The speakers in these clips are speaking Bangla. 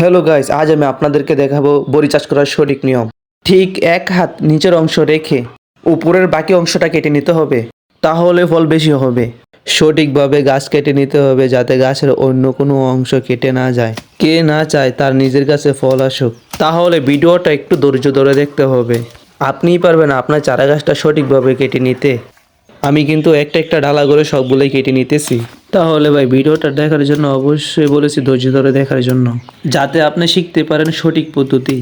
হ্যালো গাইস, আজ আমি আপনাদেরকে দেখাবো বড়ি চাষ করার সঠিক নিয়ম। ঠিক এক হাত নিচের অংশ রেখে উপরের বাকি অংশটা কেটে নিতে হবে, তাহলে ফল বেশি হবে। সঠিকভাবে গাছ কেটে নিতে হবে যাতে গাছের অন্য কোনো অংশ কেটে না যায়। কে না চায় তার নিজের কাছে ফল আসুক, তাহলে ভিডিওটা একটু ধৈর্য ধরে দেখতে হবে। আপনিই পারবেন আপনার চারা গাছটা সঠিকভাবে কেটে নিতে। আমি কিন্তু একটা একটা ডালা করে সবগুলোই কেটে নিতেছি। তাহলে ভাই ভিডিওটা দেখার জন্য অবশ্যই বলেছি ধৈর্য ধরে দেখার জন্য, যাতে আপনি শিখতে পারেন সঠিক পদ্ধতি।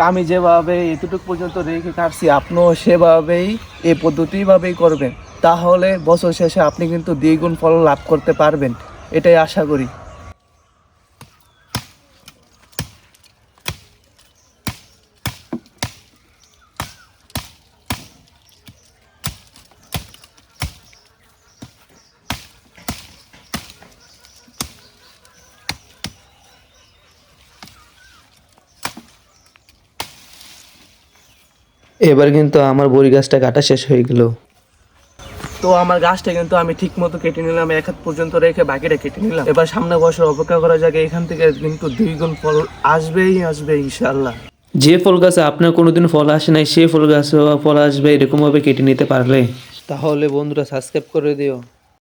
আমি যেভাবে এতটুকু পর্যন্ত রেখে কাটছি আপনিও সেভাবেই এই পদ্ধতিভাবেই করবেন, তাহলে বছর শেষে আপনি কিন্তু দ্বিগুণ ফল লাভ করতে পারবেন, এটাই আশা করি। এবার কিন্তু আমার বড়ি গাছটা কাটা শেষ হয়ে গেল। তো আমার গাছটা কিন্তু আমি ঠিক মতো কেটে নিলাম, এক হাত পর্যন্ত রেখে বাকিটা কেটে নিলাম। এবার সামনে বছর অপেক্ষা করা যাক, এখান থেকে কিন্তু দ্বিগুণ ফল আসবেই আসবে ইনশাল্লাহ। যে ফল গাছে আপনার কোনোদিন ফল আসে নাই, সেই ফল গাছে ফল আসবে এরকমভাবে কেটে নিতে পারলে। তাহলে বন্ধুরা সাবস্ক্রাইব করে দিও।